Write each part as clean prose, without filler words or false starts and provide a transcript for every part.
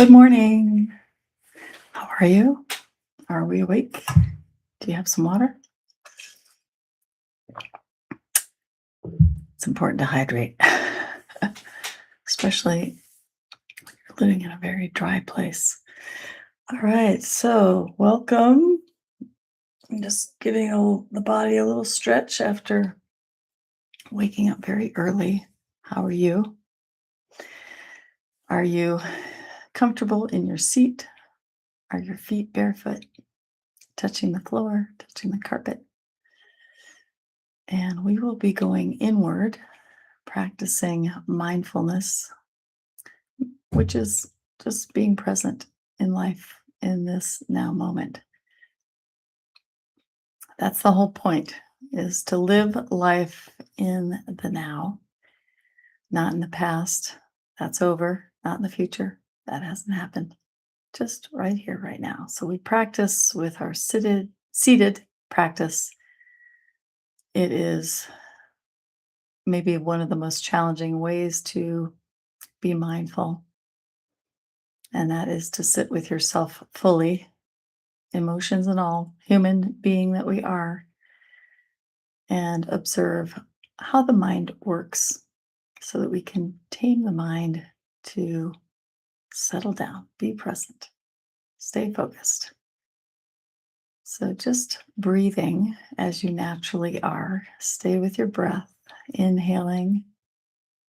Good morning. How are you? Are we awake? Do you have some water? It's important to hydrate, especially if you're living in a very dry place. All right, so welcome. I'm just giving the body a little stretch after waking up very early. How are you? Are you comfortable in your seat? Are your feet barefoot, touching the floor, touching the carpet? And we will be going inward, practicing mindfulness, which is just being present in life in this now moment. That's the whole point, is to live life in the now, not in the past. That's over, not in the future. That hasn't happened. Just right here, right now. So we practice with our seated practice. It is maybe one of the most challenging ways to be mindful, and that is to sit with yourself fully, emotions and all, human being that we are, and observe how the mind works so that we can tame the mind to settle down, be present, stay focused. So just breathing as you naturally are, stay with your breath, inhaling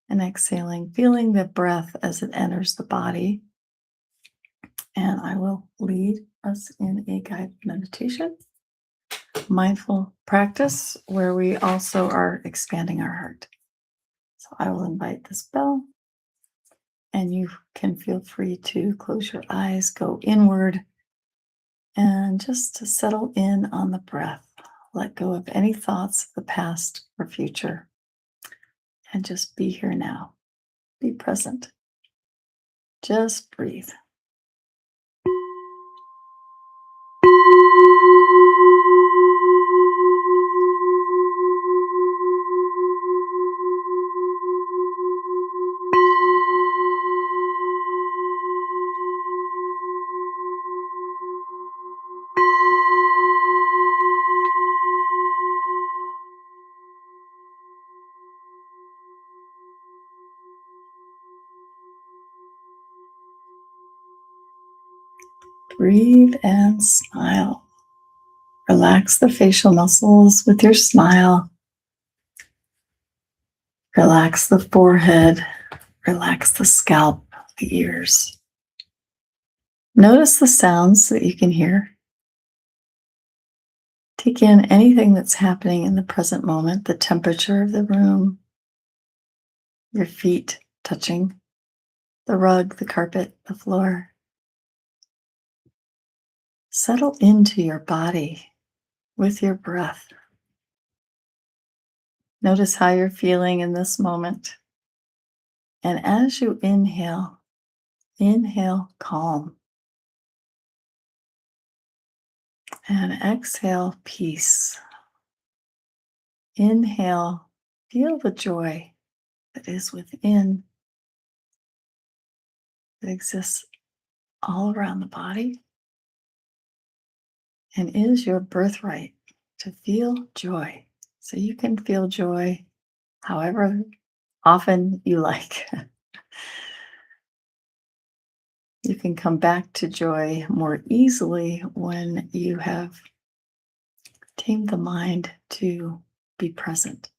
and exhaling, feeling the breath as it enters the body. And I will lead us in a guided meditation, mindful practice, where we also are expanding our heart. So I will invite this bell, and you can feel free to close your eyes, go inward, and just to settle in on the breath. Let go of any thoughts of the past or future, and just be here now. Be present. Just breathe. Breathe and smile. Relax the facial muscles with your smile. Relax the forehead. Relax the scalp, the ears. Notice the sounds that you can hear. Take in anything that's happening in the present moment, the temperature of the room, your feet touching the rug, the carpet, the floor. Settle into your body with your breath. Notice how you're feeling in this moment. And as you inhale, inhale calm. And exhale peace. Inhale, feel the joy that is within, that exists all around the body, and is your birthright to feel joy. So you can feel joy however often you like. You can come back to joy more easily when you have tamed the mind to be present.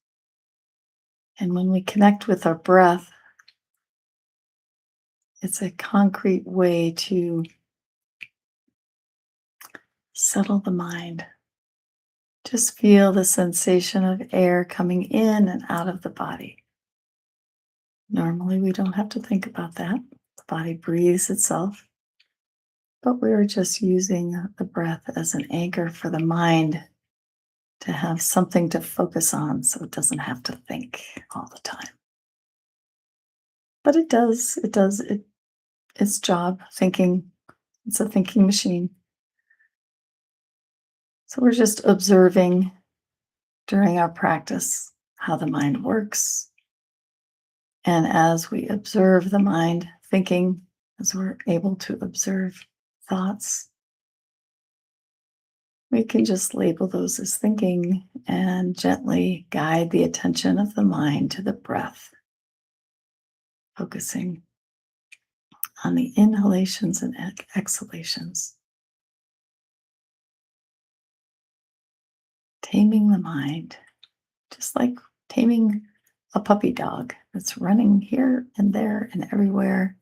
And when we connect with our breath, it's a concrete way to settle the mind. Just feel the sensation of air coming in and out of the body. Normally, we don't have to think about that. The body breathes itself. But we're just using the breath as an anchor for the mind to have something to focus on so it doesn't have to think all the time. But it does its job, thinking. It's a thinking machine. So we're just observing during our practice how the mind works. And as we observe the mind thinking, as we're able to observe thoughts, we can just label those as thinking and gently guide the attention of the mind to the breath, focusing on the inhalations and exhalations, taming the mind, just like taming a puppy dog that's running here and there and everywhere.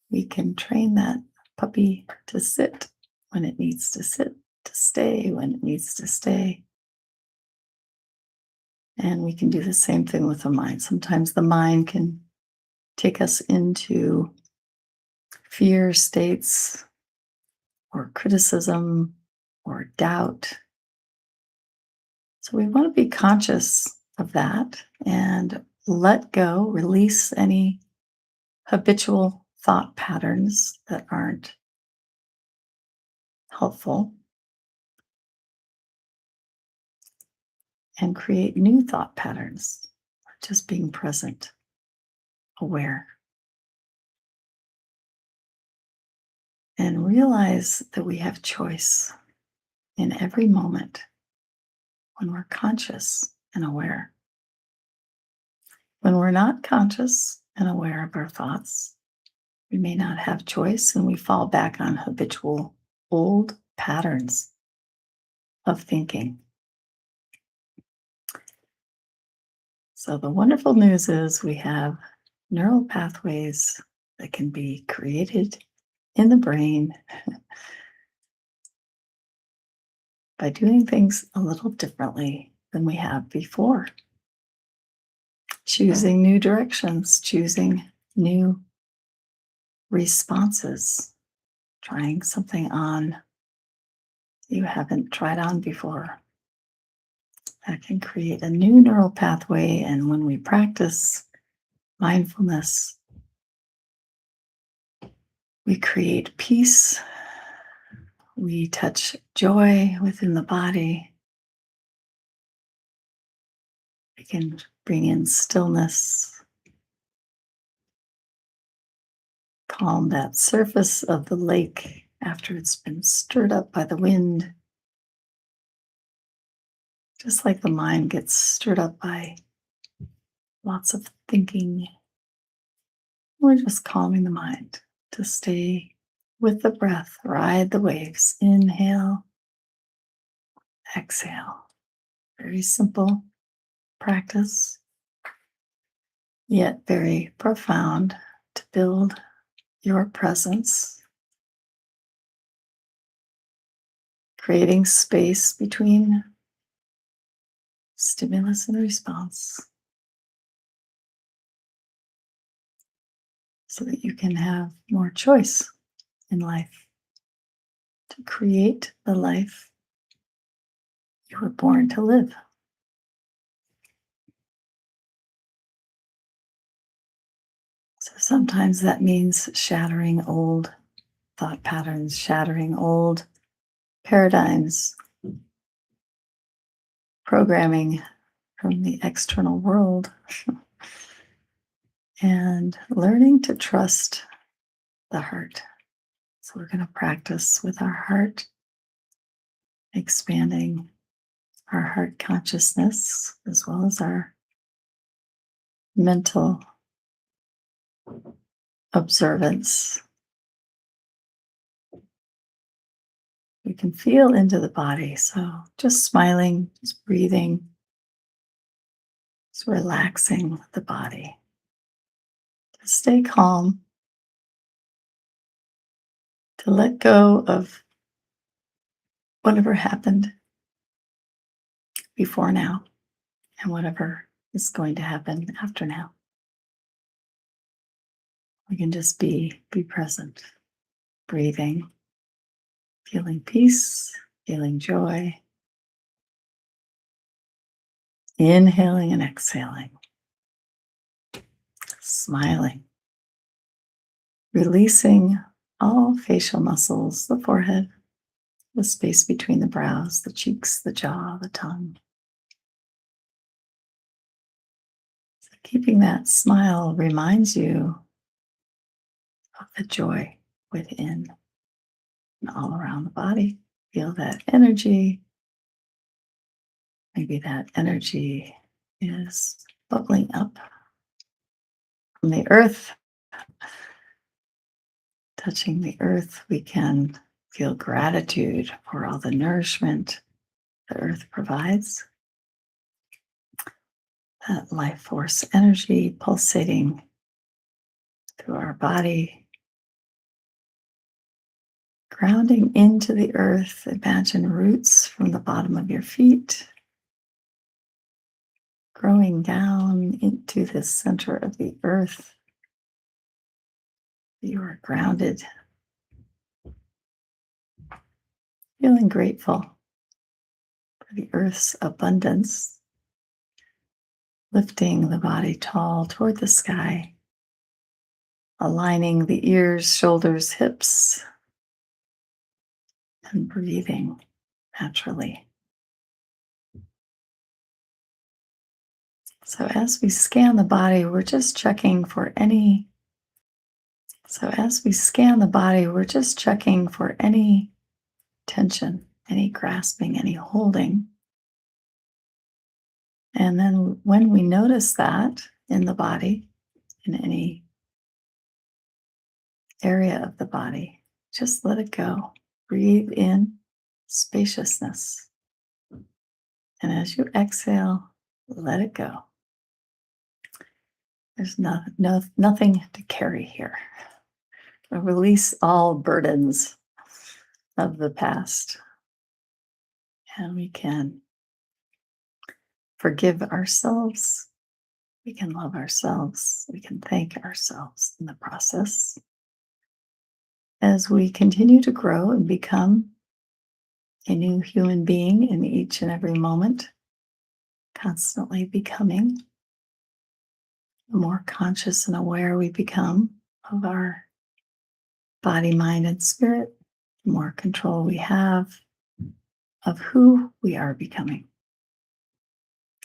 We can train that puppy to sit when it needs to sit, to stay when it needs to stay. And we can do the same thing with the mind. Sometimes the mind can take us into fear states or criticism or doubt. So we want to be conscious of that and let go, release any habitual thought patterns that aren't helpful, and create new thought patterns. Just being present, aware, and realize that we have choice in every moment when we're conscious and aware. When we're not conscious and aware of our thoughts, we may not have choice and we fall back on habitual old patterns of thinking. So the wonderful news is we have neural pathways that can be created in the brain by doing things a little differently than we have before. Choosing new directions, choosing new responses, trying something on you haven't tried on before. That can create a new neural pathway. And when we practice mindfulness, we create peace. We touch joy within the body. We can bring in stillness, calm that surface of the lake after it's been stirred up by the wind. Just like the mind gets stirred up by lots of thinking, we're just calming the mind to stay with the breath, ride the waves. Inhale, exhale. Very simple practice, yet very profound to build your presence, creating space between stimulus and response so that you can have more choice in life to create the life you were born to live. So sometimes that means shattering old thought patterns, shattering old paradigms, programming from the external world, and learning to trust the heart. So we're going to practice with our heart, expanding our heart consciousness as well as our mental observance. We can feel into the body. So just smiling, just breathing, just relaxing the body. To stay calm, to let go of whatever happened before now and whatever is going to happen after now. We can just be present, breathing, feeling peace, feeling joy, inhaling and exhaling, smiling, releasing all facial muscles, the forehead, the space between the brows, the cheeks, the jaw, the tongue. So keeping that smile reminds you of the joy within and all around the body. Feel that energy. Maybe that energy is bubbling up from the earth, touching the earth. We can feel gratitude for all the nourishment the earth provides. That life force energy pulsating through our body, grounding into the earth. Imagine roots from the bottom of your feet growing down into the center of the earth. You are grounded, feeling grateful for the earth's abundance, lifting the body tall toward the sky, aligning the ears, shoulders, hips, and breathing naturally. So as we scan the body, we're just checking for any tension, any grasping, any holding. And then when we notice that in the body, in any area of the body, just let it go. Breathe in spaciousness. And as you exhale, let it go. There's nothing to carry here. Release all burdens of the past. And we can forgive ourselves. We can love ourselves. We can thank ourselves in the process. As we continue to grow and become a new human being in each and every moment, constantly becoming, the more conscious and aware we become of our body, mind, and spirit, the more control we have of who we are becoming.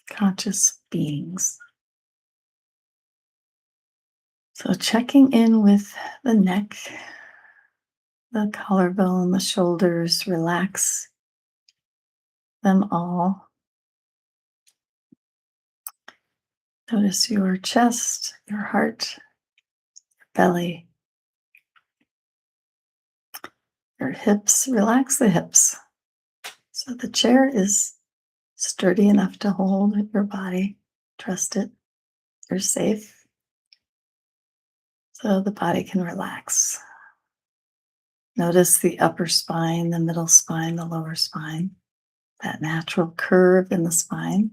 Conscious beings. So checking in with the neck, the collarbone, the shoulders, relax them all. Notice your chest, your heart, your belly, your hips. Relax the hips. So the chair is sturdy enough to hold your body. Trust it. You're safe. So the body can relax. Notice the upper spine, the middle spine, the lower spine, that natural curve in the spine.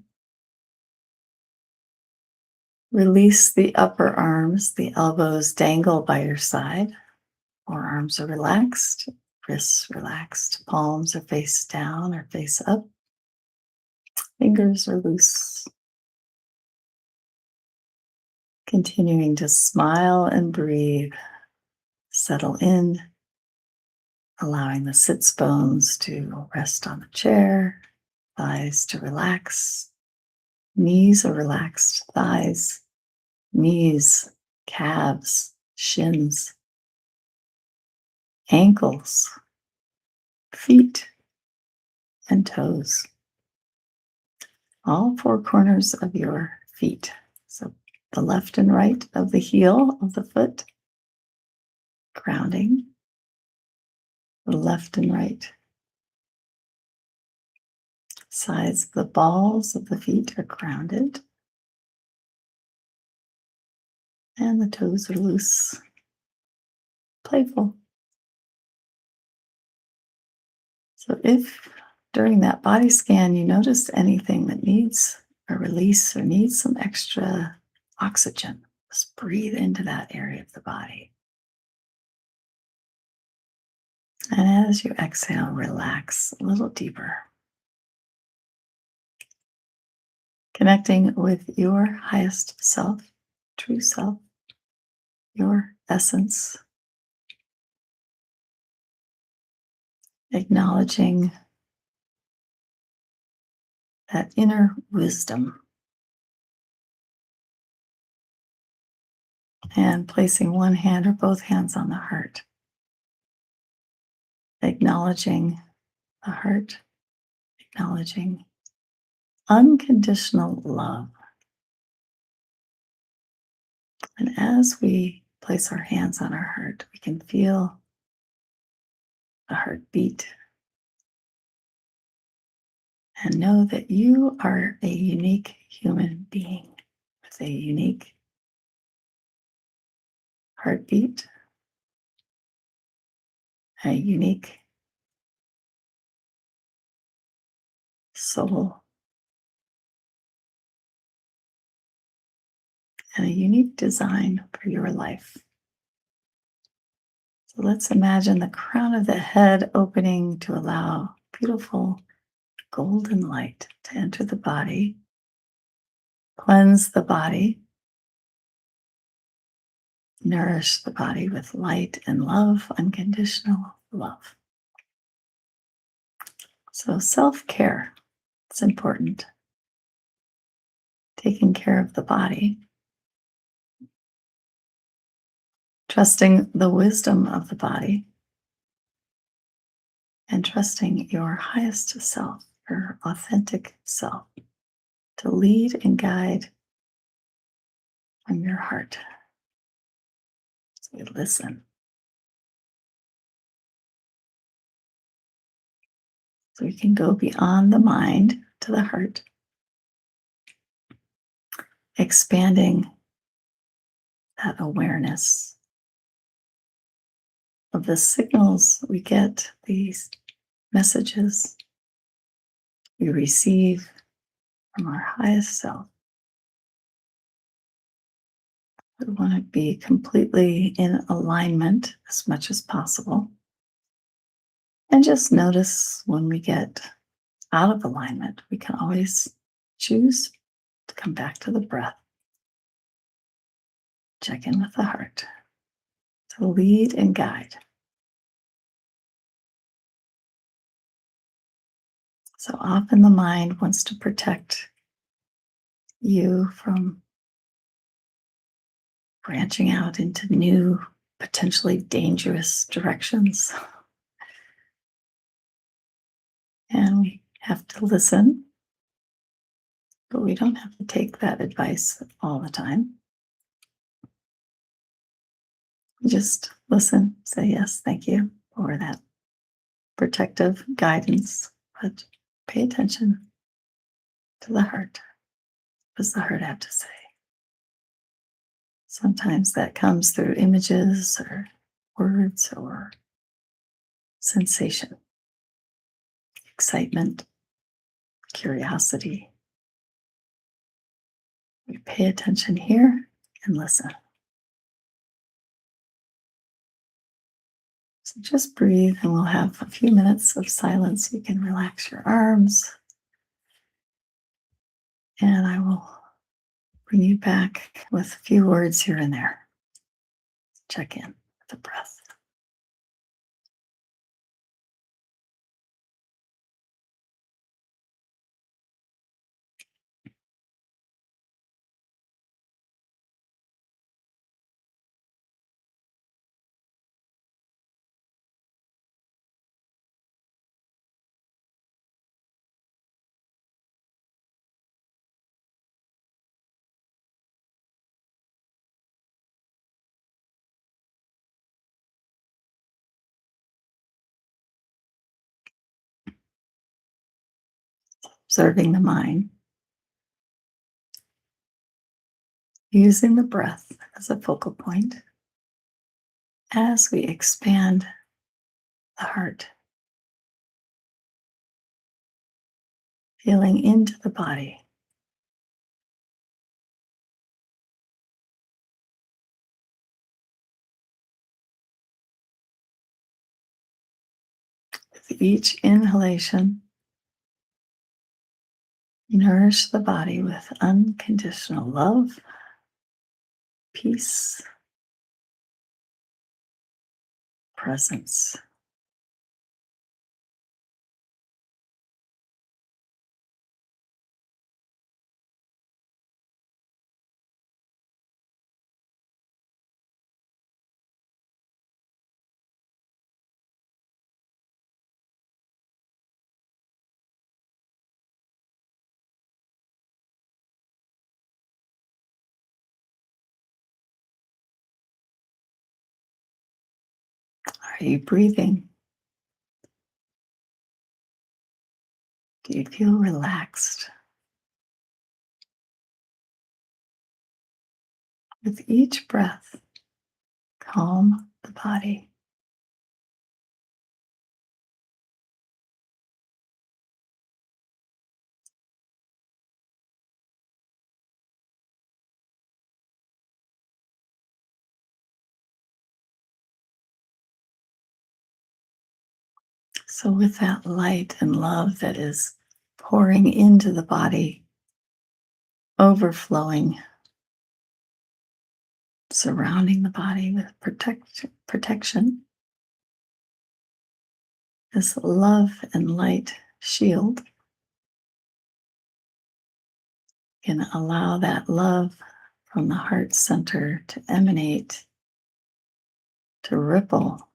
Release the upper arms, the elbows dangle by your side. Forearms are relaxed, wrists relaxed, palms are face down or face up. Fingers are loose. Continuing to smile and breathe. Settle in, allowing the sits bones to rest on the chair, thighs to relax, knees are relaxed, thighs, knees, calves, shins, ankles, feet, and toes. All four corners of your feet. So the left and right of the heel of the foot, grounding. The left and right sides of the balls of the feet are grounded. And the toes are loose, playful. So if during that body scan you noticed anything that needs a release or needs some extra oxygen, just breathe into that area of the body. And as you exhale, relax a little deeper. Connecting with your highest self, true self, your essence. Acknowledging that inner wisdom And placing one hand or both hands on the heart, acknowledging the heart, acknowledging unconditional love. And as we place our hands on our heart, we can feel the heartbeat and know that you are a unique human being with a unique heartbeat, a unique soul, and a unique design for your life. So let's imagine the crown of the head opening to allow beautiful golden light to enter the body, cleanse the body, nourish the body with light and love, unconditional love. So self-care, it's important. Taking care of the body, trusting the wisdom of the body, and trusting your highest self, your authentic self, to lead and guide from your heart. So we listen. So we can go beyond the mind to the heart, expanding that awareness of the signals we get, these messages we receive from our highest self. We want to be completely in alignment as much as possible. And just notice when we get out of alignment, we can always choose to come back to the breath, check in with the heart, to lead and guide. So often the mind wants to protect you from branching out into new, potentially dangerous directions. And we have to listen, but we don't have to take that advice all the time. Just listen, say yes, thank you for that protective guidance, but pay attention to the heart. What does the heart have to say? Sometimes that comes through images or words or sensation, excitement, curiosity. We pay attention here and listen. So just breathe, and we'll have a few minutes of silence. You can relax your arms, and I will bring you back with a few words here and there. Check in with the breath. Observing the mind, using the breath as a focal point as we expand the heart, feeling into the body. With each inhalation, nourish the body with unconditional love, peace, presence. Are you breathing? Do you feel relaxed? With each breath, calm the body. So, with that light and love that is pouring into the body, overflowing, surrounding the body with protection, this love and light shield can allow that love from the heart center to emanate, to ripple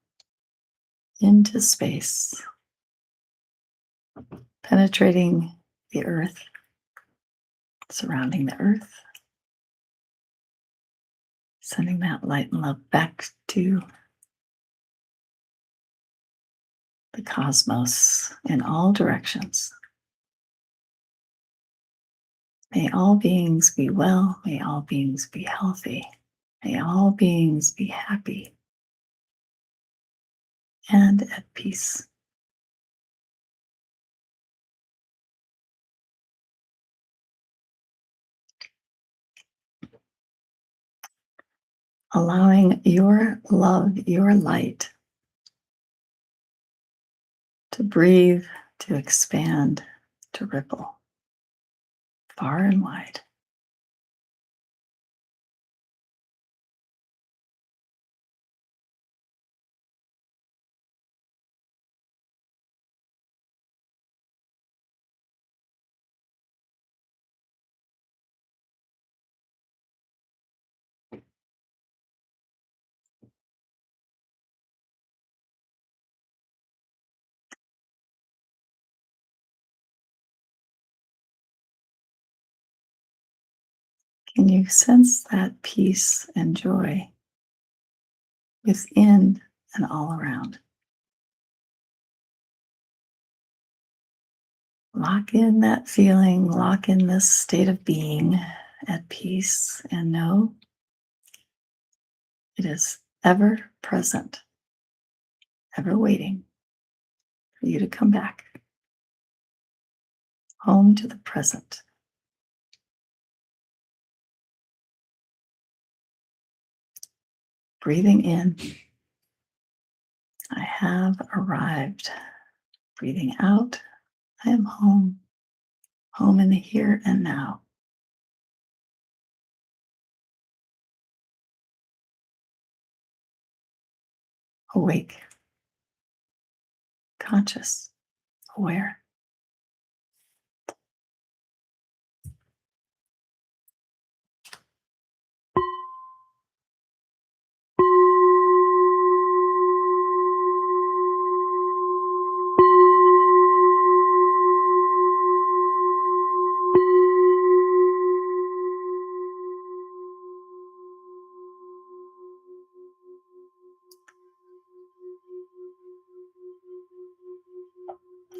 into space, penetrating the earth, surrounding the earth, sending that light and love back to the cosmos in all directions. May all beings be well. May all beings be healthy. May all beings be happy and at peace. Allowing your love, your light to breathe, to expand, to ripple far and wide. Can you sense that peace and joy within and all around? Lock in that feeling, lock in this state of being at peace, and know it is ever present, ever waiting for you to come back home to the present. Breathing in, I have arrived. Breathing out, I am home, home in the here and now. Awake, conscious, aware.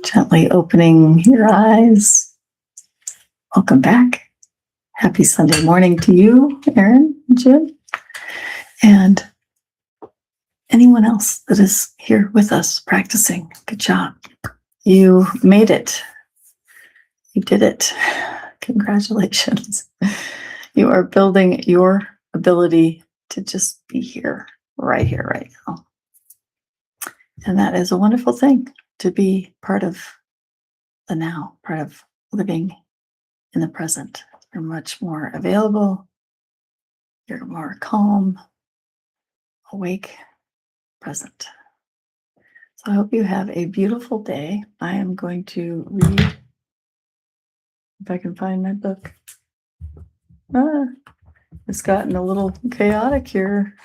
Gently opening your eyes. Welcome back. Happy Sunday morning to you, Erin, Jim, and anyone else that is here with us practicing. Good job. You made it. You did it. Congratulations. You are building your ability to just be here, right now. And that is a wonderful thing, to be part of the now, part of living in the present. You're much more available. You're more calm, awake, present. So I hope you have a beautiful day. I am going to read, if I can find my book. It's gotten a little chaotic here.